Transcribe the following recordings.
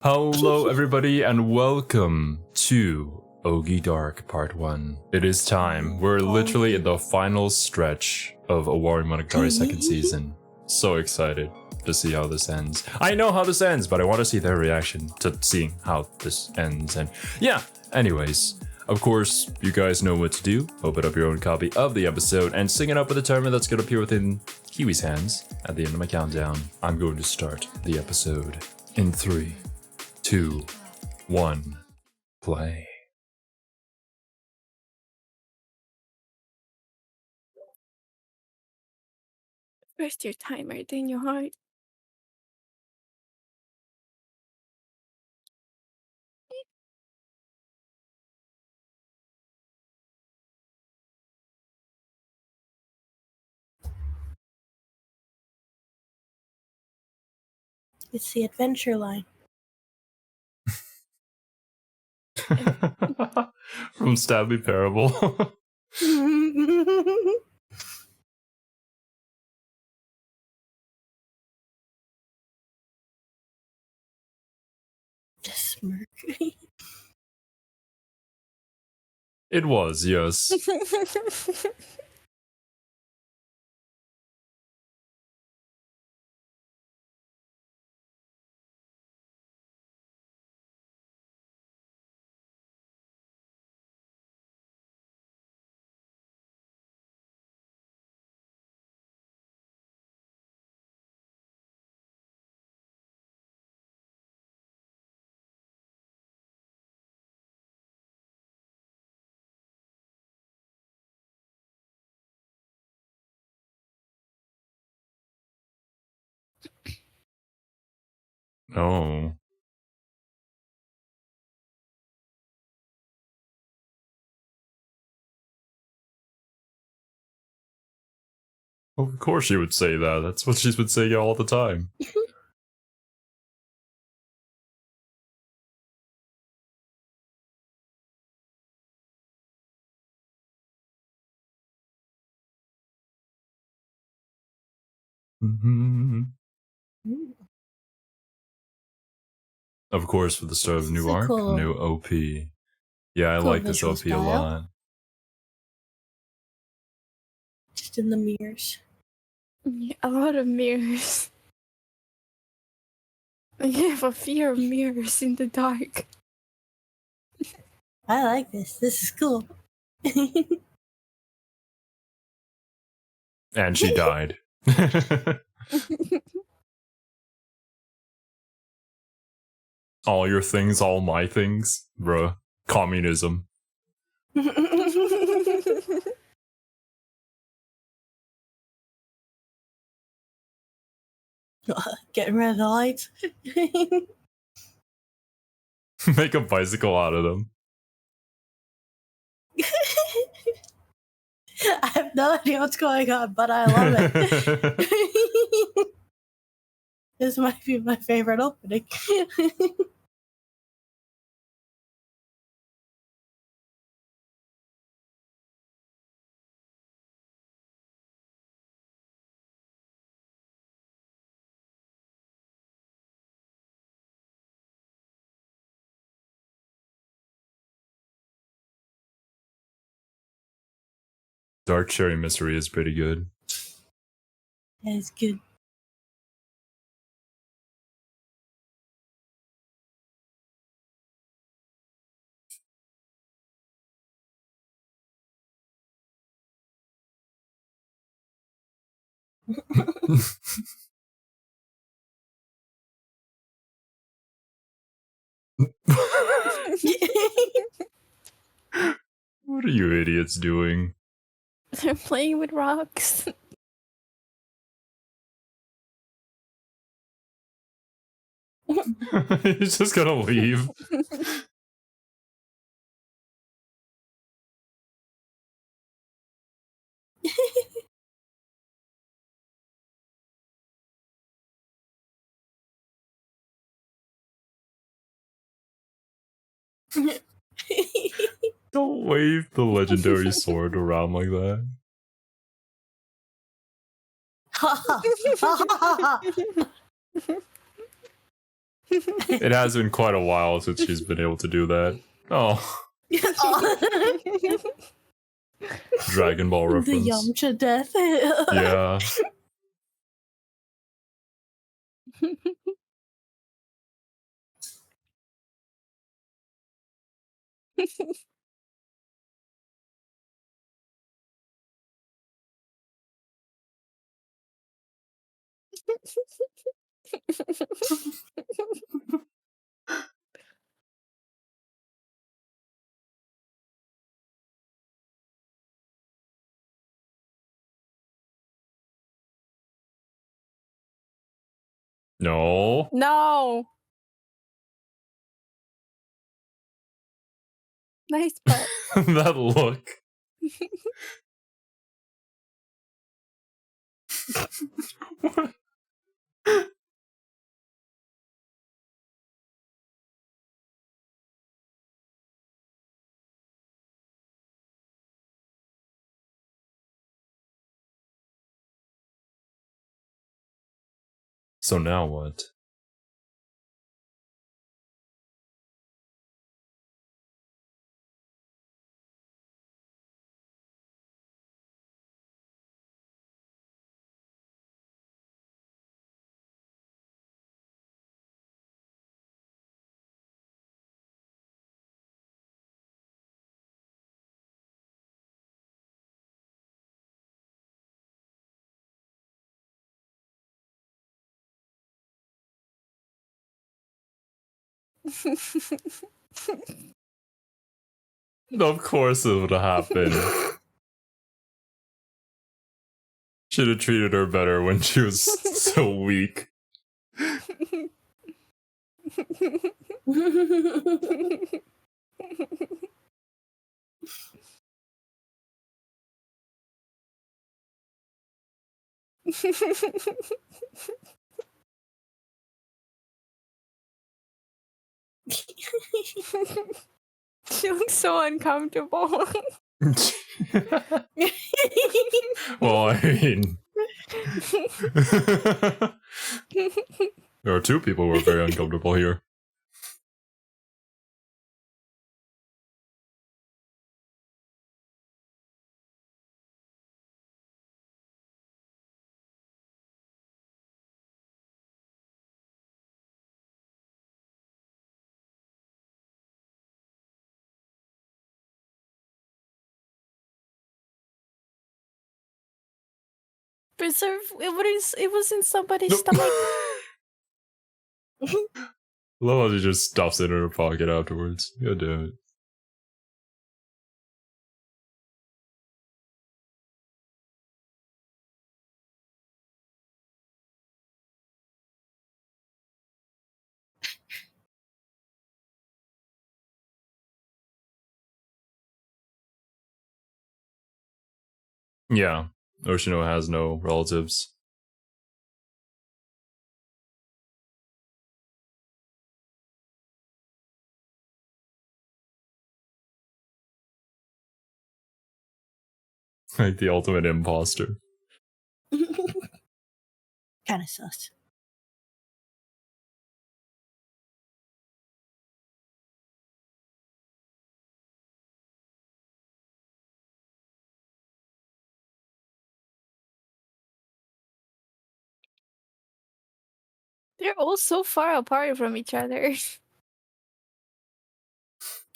Hello everybody and welcome to Ougi Dark Part 1. It is time. We're literally in the final stretch of Owarimonogatari second season. So excited to see how this ends. I know how this ends, but I want to see their reaction to seeing how this ends. And yeah, anyways, of course, you guys know what to do. Open up your own copy of the episode and sing it up with a timer that's going to appear within Kiwi's hands. At the end of my countdown, I'm going to start the episode in 3, 2, 1, play. First your timer, then your heart. It's the adventure line. From Stanley Parable. Just smirk. It was, yes. Oh. Of course she would say that. That's what she's been saying all the time. Of course, for the start of a new arc, cool. new OP. Yeah, I Cool like this visual OP a style. lot. Just in the mirrors. Yeah, a lot of mirrors. I have a fear of mirrors in the dark. I like this. This is cool. And she died. All your things, all my things. Bruh. Communism. Getting rid of the lights. Make a bicycle out of them. I have no idea what's going on, but I love it. This might be my favorite opening. Dark Cherry Mystery is pretty good. Yeah, it's good. What are you idiots doing? They're playing with rocks. He's just gonna leave. Don't wave the legendary sword around like that. It has been quite a while since she's been able to do that. Oh, Dragon Ball The reference. Yamcha death. Yeah. No. No. Nice butt. That look. So now what? Of course it would happen. Should have treated her better when she was so weak. She looks so uncomfortable. Well, I mean, there are two people who are very uncomfortable here. Preserve. It was in somebody's Nope. stomach. Love how she just stuffs it in her pocket afterwards. God damn it. Yeah, Oshino has no relatives. Like the ultimate imposter. Kind of sus. They're all so far apart from each other.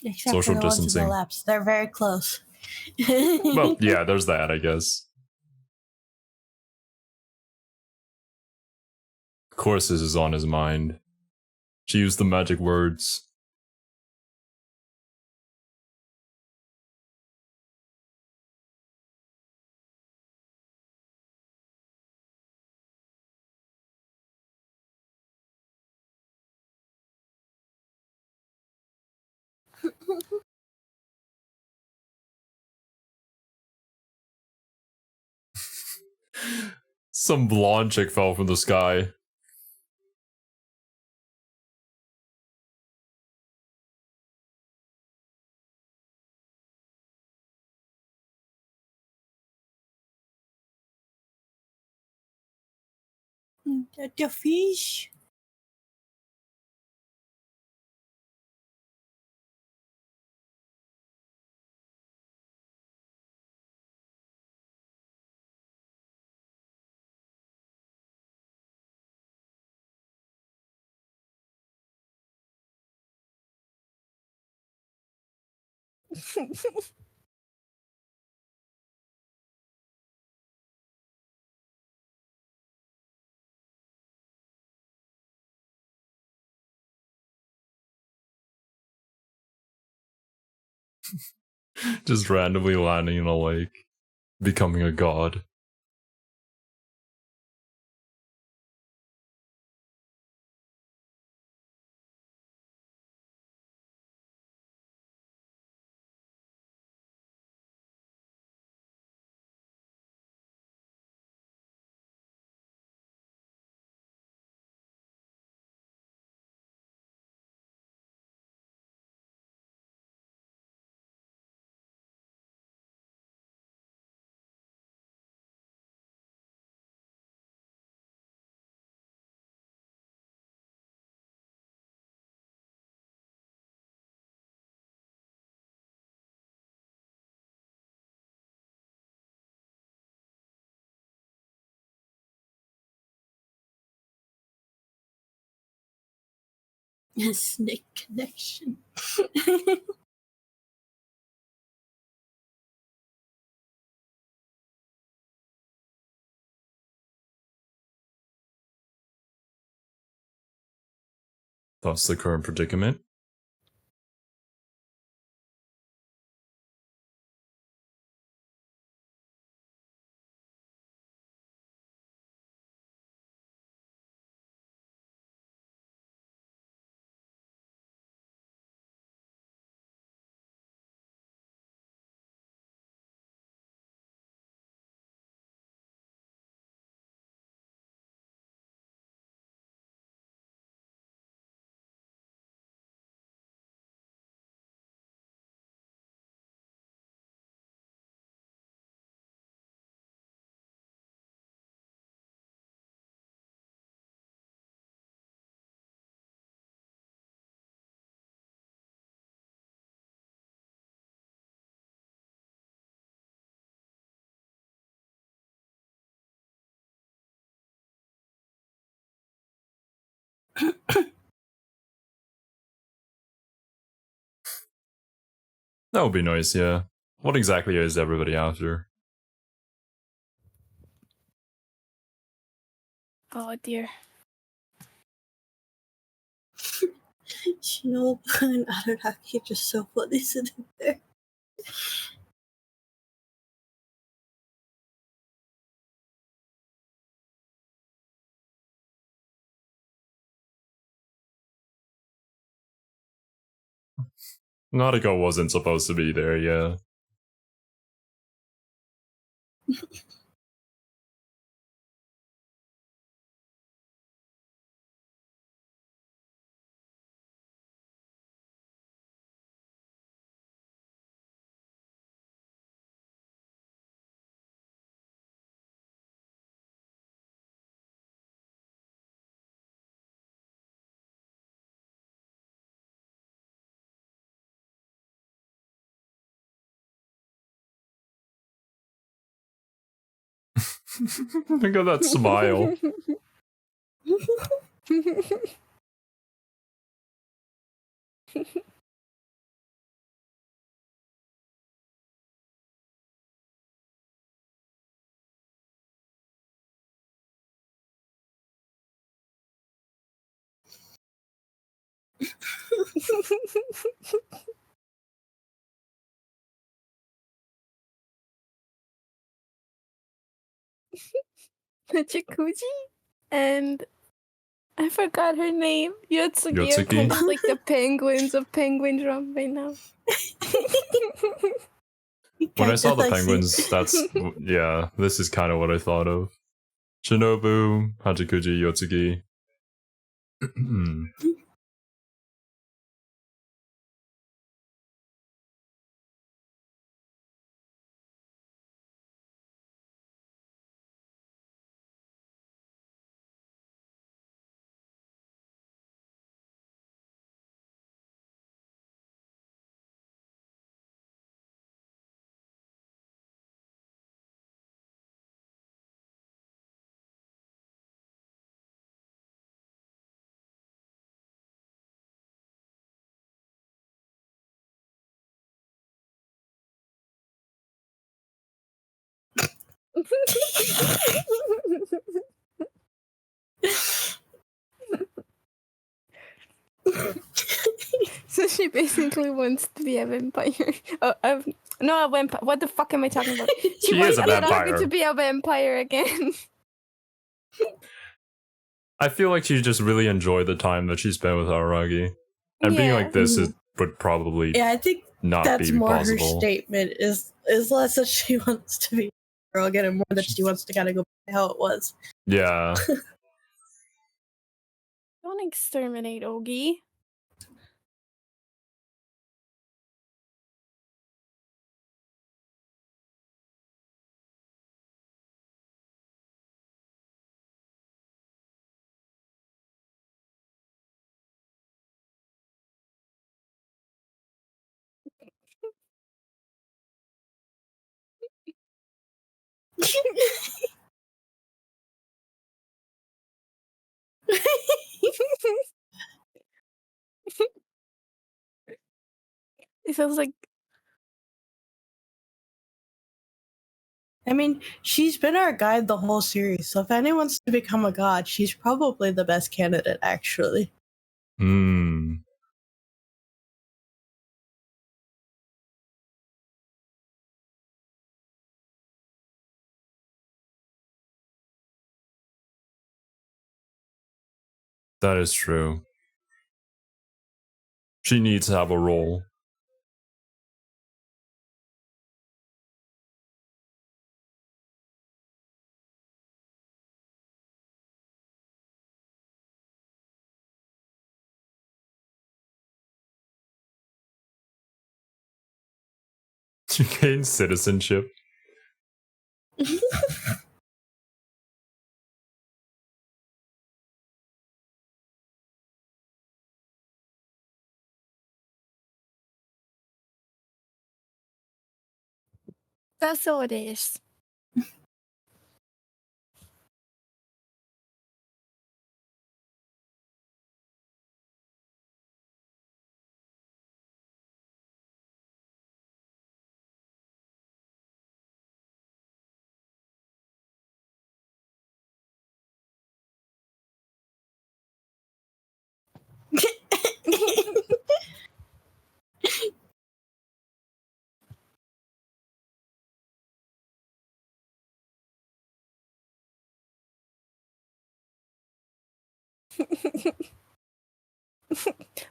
Except Social for the ones in distancing. the laps. They're very close. Well, yeah, there's that, I guess. Of course, this is on his mind. She used the magic words. Some blonde chick fell from the sky. The fish. Just randomly landing in a lake, becoming a god. Snake connection. That's the current predicament. That would be nice, yeah. What exactly is everybody after? Oh dear. Shinobu and Araraki are just so funny sitting there. Nautico wasn't supposed to be there, yeah. Look at that smile. Chikuji and I forgot her name. Yotsugi are Yotsugi? kind of like the penguins of Penguin Drum right now. When I saw the I see. penguins, that's... yeah, this is kind of what I thought of. Shinobu, Hachikuji, Yotsugi. So she basically wants to be a vampire. No, a vampire. What the fuck am I talking about? She wants is a Araragi vampire. to be a vampire again. I feel like she just really enjoyed the time that she spent with Araragi. And being Yeah. like this would probably Yeah, I think not that's be more possible. her statement is less that she wants to be a girl again and more that she wants to kind of go back to how it was. Yeah. Don't exterminate Ougi. It feels like I mean, she's been our guide the whole series, so if anyone wants to become a god, she's probably the best candidate, actually. Hmm. That is true. She needs to have a role. She gains citizenship. that's all it is.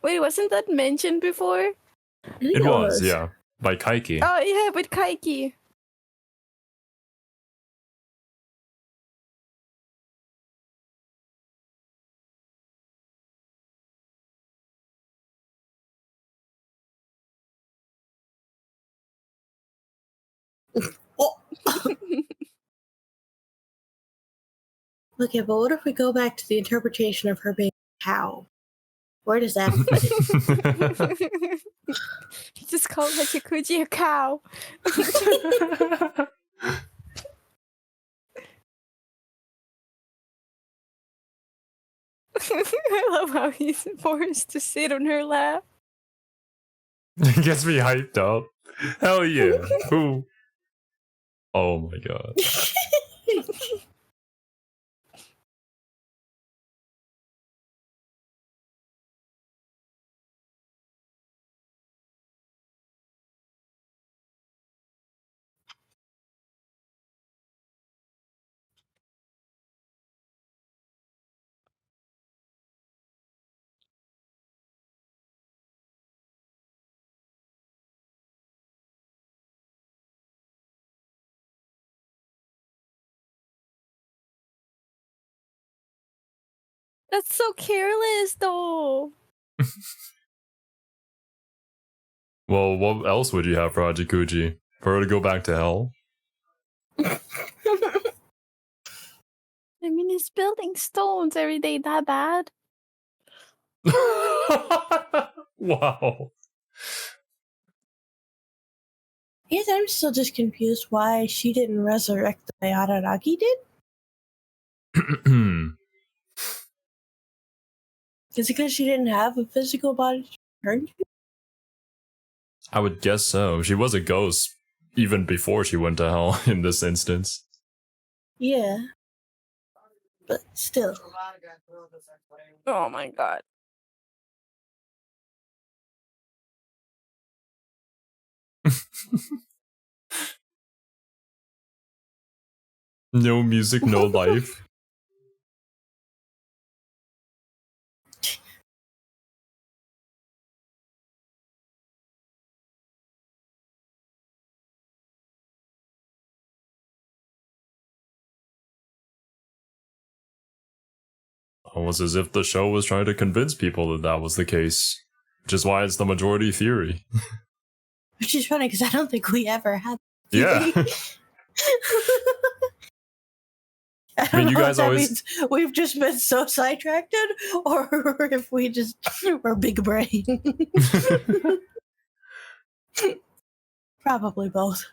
Wait, wasn't that mentioned before? It was, yeah. By Kaiki. Oh yeah, with Kaiki. Oh. Okay, but what if we go back to the interpretation of her being a cow? Where does that fit? He just called Hachikuji a cow. I love how he's forced to sit on her lap. It gets me hyped up. Hell yeah. Ooh. Oh my god. That's so careless, though. Well, what else would you have for Hachikuji? For her to go back to hell? I mean, he's building stones every day. That bad? Wow. Yes, I'm still just confused why she didn't resurrect the way Araragi did. Is it because she didn't have a physical body to turn to? I would guess so. She was a ghost even before she went to hell in this instance. Yeah. But still. Oh my god. No music, no life. Almost as if the show was trying to convince people that that was the case. Which is why it's the majority theory. Which is funny because I don't think we ever had. Yeah. I mean, don't you know guys if that always- means we've just been so sidetracked, or if we just were big brain. Probably both.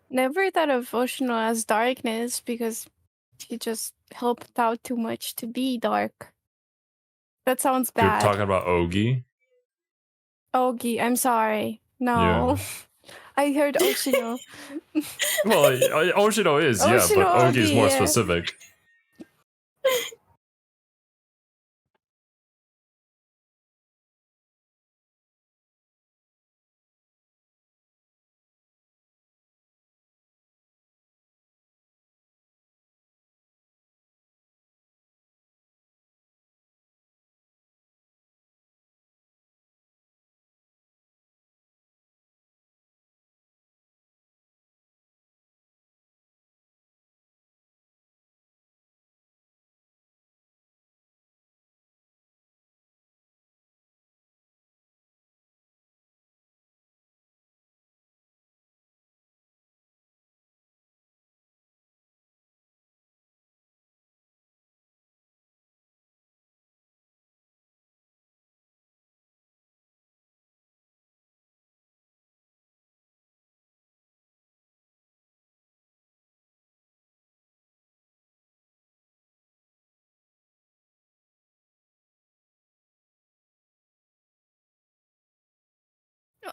Never thought of Oshino as darkness because he just helped out too much to be dark. That sounds You're bad. talking about Ougi? Ougi, I'm sorry. No. I heard Oshino. Well, Oshino is, yeah, Oshino, but Ougi is Ougi, more yeah. specific.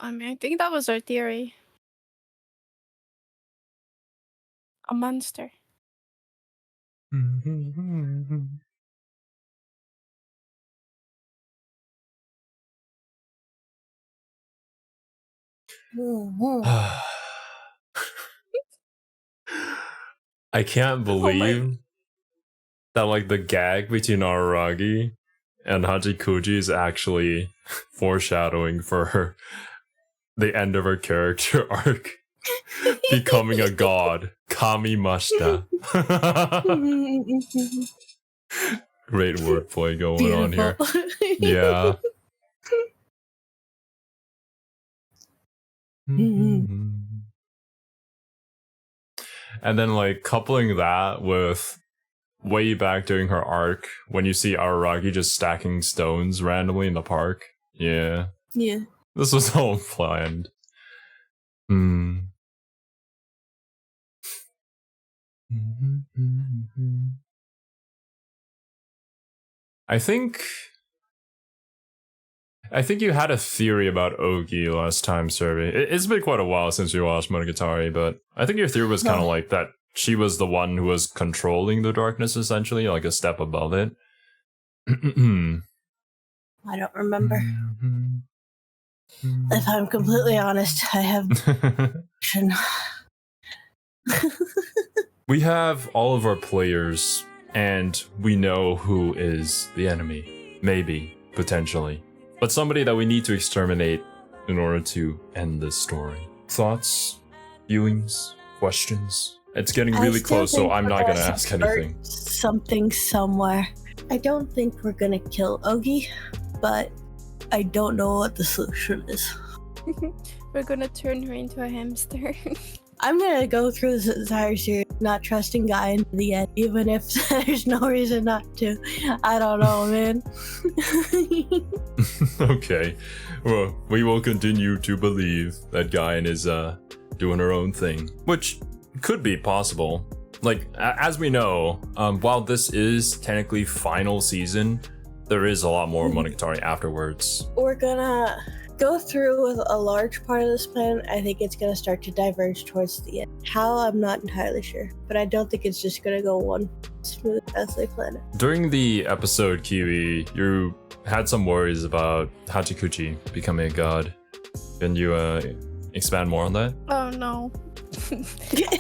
I mean, I think that was our theory. A monster. I can't believe that, like, the gag between Araragi and Hachikuji is actually foreshadowing for her, the end of her character arc. Becoming a god. Kamimashita. Great wordplay going on here. Yeah. And then, like, coupling that with way back during her arc, when you see Araragi just stacking stones randomly in the park. Yeah. Yeah. This was all planned. I think you had a theory about Ougi last time, Survey. It's been quite a while since you watched Monogatari, but I think your theory was kind of like that she was the one who was controlling the darkness, essentially, like a step above it. I don't remember. If I'm completely honest, I have. We have all of our players, and we know who is the enemy. Maybe, potentially. But somebody that we need to exterminate in order to end this story. Thoughts? Feelings? Questions? It's getting really close, so I'm not gonna ask anything. Something somewhere. I don't think we're gonna kill Ougi, but I don't know what the solution is. We're gonna turn her into a hamster. I'm gonna go through this entire series not trusting Guy into the end, even if there's no reason not to. I don't know, man. Okay. Well, we will continue to believe that Guyan is doing her own thing, which could be possible. Like, as we know, while this is technically final season, there is a lot more Monogatari afterwards. We're gonna go through with a large part of this plan, I think it's going to start to diverge towards the end. How, I'm not entirely sure, but I don't think it's just going to go one smooth as they plan it. During the episode, Kiwi, you had some worries about Hachikuchi becoming a god. Can you expand more on that? Oh no.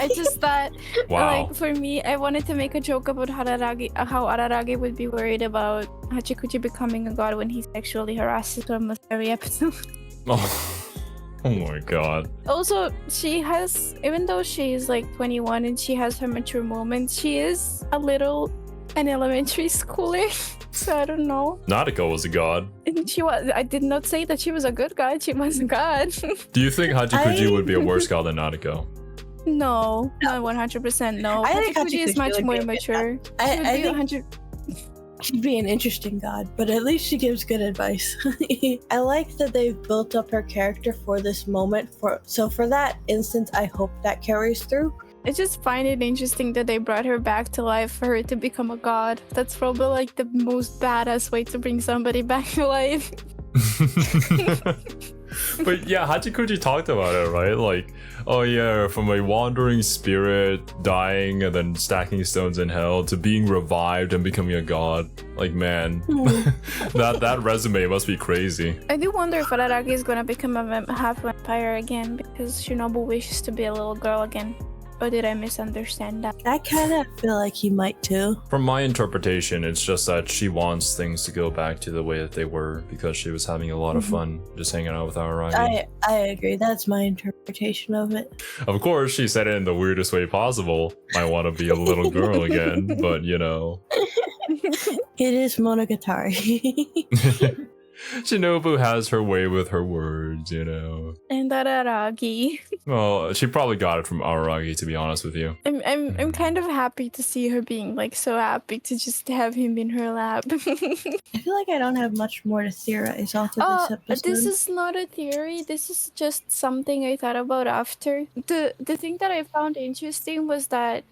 I just thought, Wow. like, for me, I wanted to make a joke about how Araragi would be worried about Hachikuchi becoming a god when he sexually harasses her almost every episode. Oh my god. Also, she has, even though she's like 21 and she has her mature moments, she is a little an elementary schooler. So I don't know. Naruto was a god. And I did not say that she was a good god. She was a god. Do you think Hachikuchi would be a worse god than Naruto? No, not 100% no. I think Hachikuchi is Hachikuchi much would more be a good mature. I She would be think 100. she'd be an interesting god, but at least she gives good advice. I like that they've built up her character for this moment. So for that instance, I hope that carries through. I just find it interesting that they brought her back to life for her to become a god. That's probably like the most badass way to bring somebody back to life. But yeah, Hachikuchi talked about it, right? Like, oh yeah, from a wandering spirit dying and then stacking stones in hell to being revived and becoming a god. Like, man, that resume must be crazy. I do wonder if Araragi is gonna become a half vampire again because Shinobu wishes to be a little girl again. Or did I misunderstand that? I kind of feel like he might too. From my interpretation, it's just that she wants things to go back to the way that they were because she was having a lot of fun just hanging out with Araragi. I agree. That's my interpretation of it. Of course, she said it in the weirdest way possible. I want to be a little girl again, but you know. It is Monogatari. Shinobu has her way with her words, you know. And Araragi. Well, she probably got it from Araragi, to be honest with you. I'm kind of happy to see her being like so happy to just have him in her lap. I feel like I don't have much more to theorize off of this episode. This is not a theory. This is just something I thought about after. The thing that I found interesting was that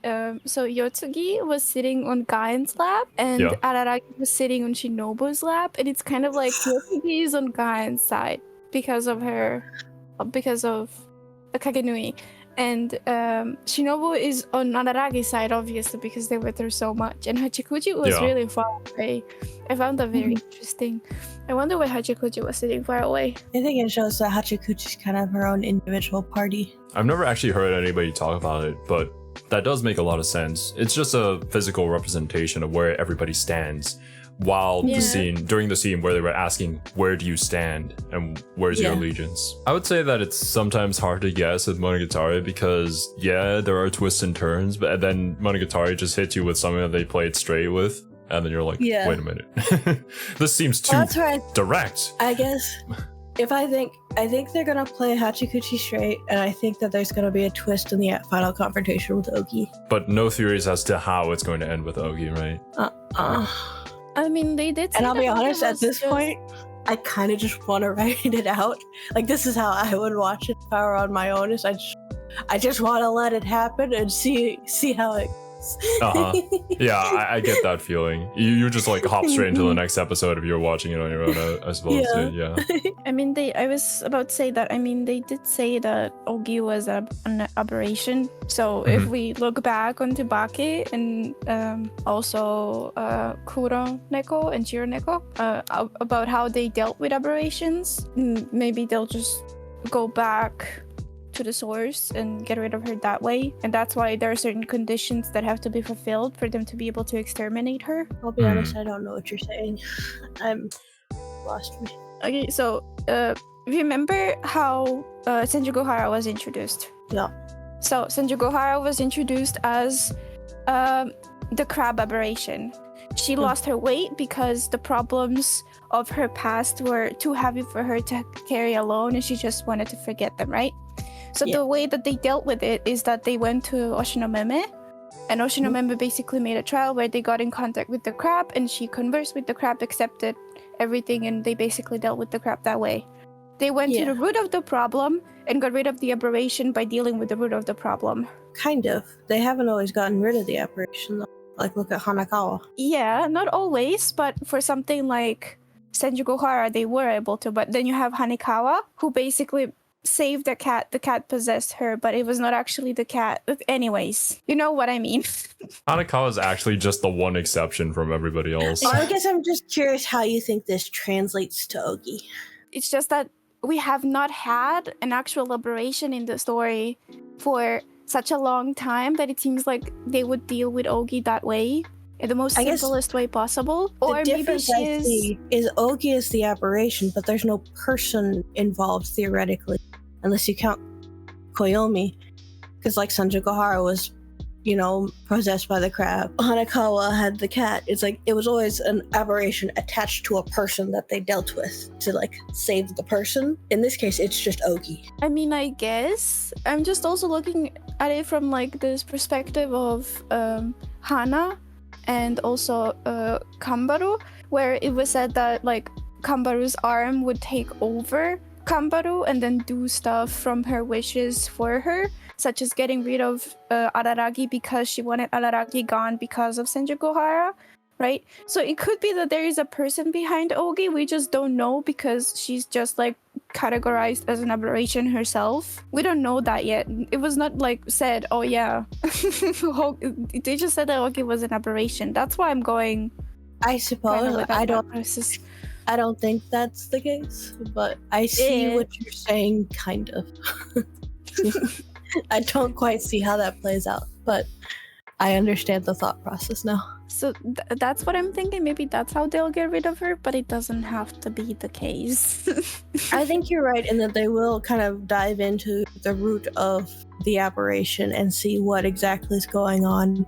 so Yotsugi was sitting on Gaen's lap and Yeah. Araragi was sitting on Shinobu's lap, and it's kind of like Yotsugi is on Gaen's side because of Kagenui. And Shinobu is on Araragi's side, obviously, because they were through so much. And Hachikuchi was Yeah. really far away. I found that very interesting. I wonder why Hachikuchi was sitting far away. I think it shows that Hachikuchi's kind of her own individual party. I've never actually heard anybody talk about it, but that does make a lot of sense. It's just a physical representation of where everybody stands. While during the scene where they were asking, where do you stand and where's your allegiance? I would say that it's sometimes hard to guess with Monogatari because, yeah, there are twists and turns, but then Monogatari just hits you with something that they played straight with, and then you're like, wait a minute. This seems too That's right. direct. I guess I think they're gonna play Hachikuchi straight, and I think that there's gonna be a twist in the final confrontation with Ougi. But no theories as to how it's going to end with Ougi, right? I mean, they did. And I'll be honest, at this point, I kind of just want to write it out. Like, this is how I would watch it if I were on my own. Is I just want to let it happen and see how it goes. Yeah, I get that feeling. You just like hop straight into the next episode if you're watching it on your own, I suppose. Yeah. I mean, I was about to say that. I mean, they did say that Ougi was an aberration. So if we look back on Tsubaki and also Kuro Neko and Chiro Neko about how they dealt with aberrations, maybe they'll just go back to the source and get rid of her that way, and that's why there are certain conditions that have to be fulfilled for them to be able to exterminate her. I'll be honest, I don't know what you're saying. I'm lost me. Okay, so remember how Senjugohara was introduced? Yeah. So Senjugohara was introduced as the crab aberration. She lost her weight because the problems of her past were too heavy for her to carry alone, and she just wanted to forget them, right? So the way that they dealt with it is that they went to Oshinomeme, and Oshinomeme basically made a trial where they got in contact with the crab, and she conversed with the crab, accepted everything, and they basically dealt with the crab that way. They went to the root of the problem and got rid of the aberration by dealing with the root of the problem. Kind of. They haven't always gotten rid of the aberration, though. Like, look at Hanakawa. Yeah, not always, but for something like Senjugo they were able to, but then you have Hanekawa, who basically saved the cat. The cat possessed her, but it was not actually the cat. Anyways, you know what I mean. Hanekawa is actually just the one exception from everybody else. I guess I'm just curious how you think this translates to Ougi. It's just that we have not had an actual liberation in the story for such a long time that it seems like they would deal with Ougi that way. In the most simplest way possible. The Or maybe difference she I see is Ougi is the aberration, but there's no person involved theoretically, unless you count Koyomi. Because like Sanjugohara was, you know, possessed by the crab. Hanekawa had the cat. It's like it was always an aberration attached to a person that they dealt with to like save the person. In this case, it's just Ougi. I mean, I guess I'm just also looking at it from like this perspective of Hana and also Kambaru, where it was said that like Kambaru's arm would take over Kambaru and then do stuff from her wishes for her, such as getting rid of Araragi because she wanted Araragi gone because of Senjugohara, right? So it could be that there is a person behind Ougi, we just don't know because she's just like categorized as an aberration herself. We don't know that yet. It was not like said, oh yeah, they just said that Ougi was an aberration. That's why I'm going. I suppose I don't think that's the case, but I see what you're saying, kind of. I don't quite see how that plays out, but I understand the thought process now. So that's what I'm thinking. Maybe that's how they'll get rid of her, but it doesn't have to be the case. I think you're right in that they will kind of dive into the root of the aberration and see what exactly is going on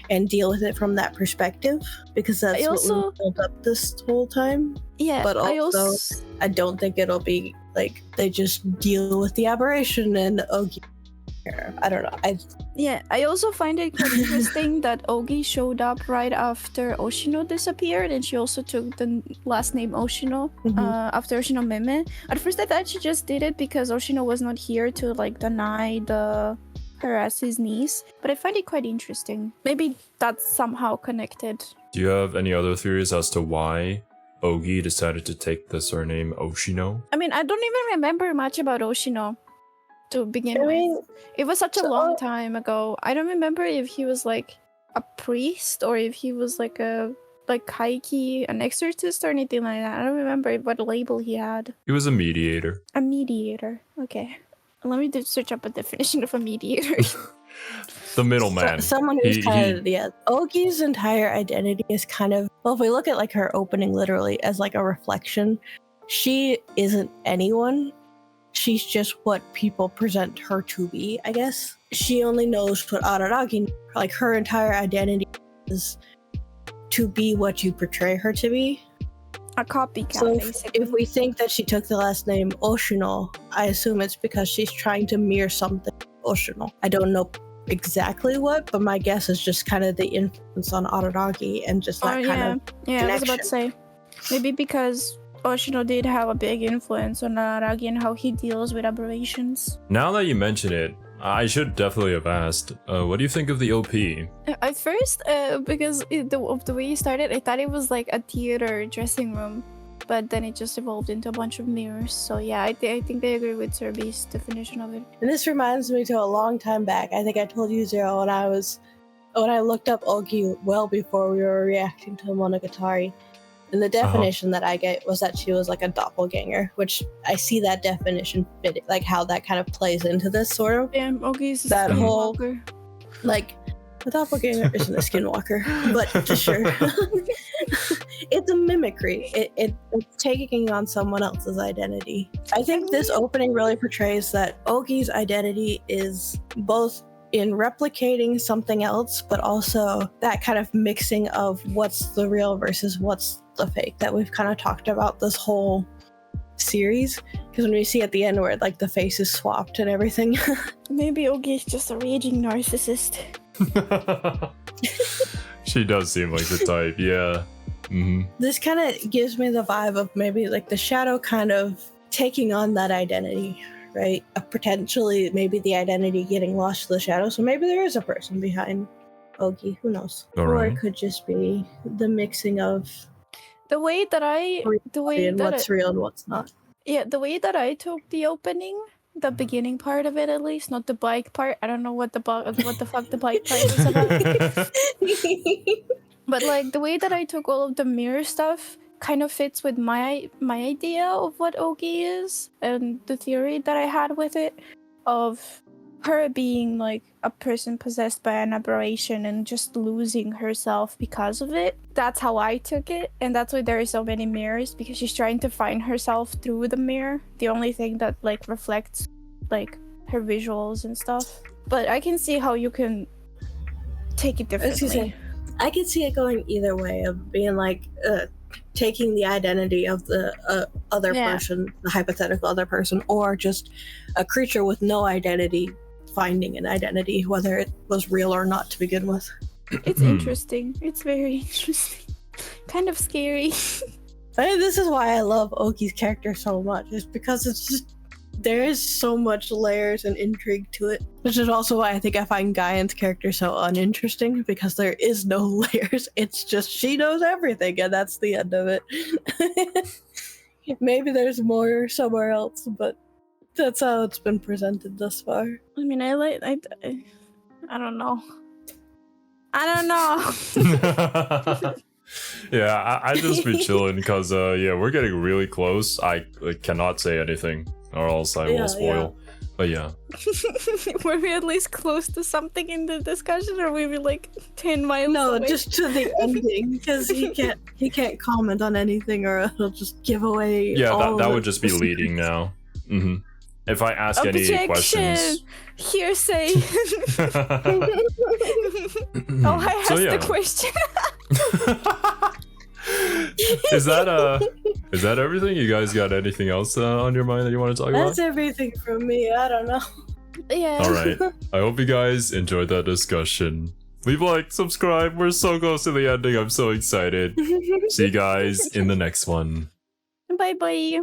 and deal with it from that perspective, because that's what we built up this whole time. Yeah, but also I don't think it'll be like they just deal with the aberration and Ougi. I don't know. I also find it quite interesting that Ougi showed up right after Oshino disappeared, and she also took the last name Oshino after Oshino Meme. At first I thought she just did it because Oshino was not here to like deny the harass his niece, but I find it quite interesting. Maybe that's somehow connected. Do you have any other theories as to why Ougi decided to take the surname Oshino? I mean, I don't even remember much about Oshino to begin with. It was such a long time ago. I don't remember if he was like a priest or if he was like a kaiki, an exorcist or anything like that. I don't remember what label he had. He was a mediator. A mediator. Okay. Let me search up a definition of a mediator. The middleman. Someone who's Ougi's entire identity is kind of, well, if we look at like her opening literally as like a reflection, she isn't anyone. She's just what people present her to be, I guess. She only knows what Araragi, like her entire identity is to be what you portray her to be. A copycat, so basically. If we think that she took the last name Oshino, I assume it's because she's trying to mirror something Oshino. I don't know exactly what, but my guess is just kind of the influence on Araragi and just that kind of connection. I was about to say, maybe because Oshino did have a big influence on Araragi and how he deals with aberrations. Now that you mention it, I should definitely have asked, what do you think of the OP? At first, because of the way you started, I thought it was like a theater dressing room, but then it just evolved into a bunch of mirrors. So yeah, I think I agree with Serbi's definition of it. And this reminds me to a long time back. I think I told you, Zero, when I looked up Ougi well before we were reacting to Monogatari. And the definition that I get was that she was like a doppelganger, which I see that definition fit, like how that kind of plays into this sort of. Yeah, Ougi's that whole, like, a doppelganger isn't a skinwalker, but sure. It's a mimicry. It's taking on someone else's identity. I think this opening really portrays that Ougi's identity is both in replicating something else, but also that kind of mixing of what's the real versus what's the fake that we've kind of talked about this whole series. Because when we see at the end where like the face is swapped and everything. Maybe Ougi is just a raging narcissist. She does seem like the type, yeah. Mm-hmm. This kind of gives me the vibe of maybe like the shadow kind of taking on that identity, right? Potentially maybe the identity getting lost to the shadow. So maybe there is a person behind Ougi, who knows? All right. Or it could just be the mixing of The way that I what's real and what's not. Yeah, the way that I took the opening, the beginning part of it at least, not the bike part. I don't know what the fuck the bike part is about. But like the way that I took all of the mirror stuff kind of fits with my idea of what Ougi is and the theory that I had with it of her being like a person possessed by an aberration and just losing herself because of it. That's how I took it, and that's why there are so many mirrors, because she's trying to find herself through the mirror, the only thing that like reflects like her visuals and stuff. But I can see how you can take it differently. I could see it going either way, of being like taking the identity of the other person, the hypothetical other person, or just a creature with no identity finding an identity, whether it was real or not to begin with. It's interesting. It's very interesting. Kind of scary. This is why I love Ougi's character so much, is because it's just, there is so much layers and intrigue to it. Which is also why I think I find Gaian's character so uninteresting, because there is no layers. It's just she knows everything, and that's the end of it. Maybe there's more somewhere else, but that's how it's been presented thus far. I mean, I don't know. I don't know. Yeah, I just be chilling because we're getting really close. I cannot say anything or else I will spoil. But yeah. Were we at least close to something in the discussion, or were we like 10 miles No, away? just to the ending, because he can't comment on anything, or it'll just give away. Yeah, that would just be leading now. Mm-hmm. If I ask any questions, hearsay. Oh, I asked the question. Is that everything? You guys got anything else on your mind that you want to talk about? That's everything from me. I don't know. Yeah. All right. I hope you guys enjoyed that discussion. Leave a like, subscribe. We're so close to the ending. I'm so excited. See you guys in the next one. Bye bye.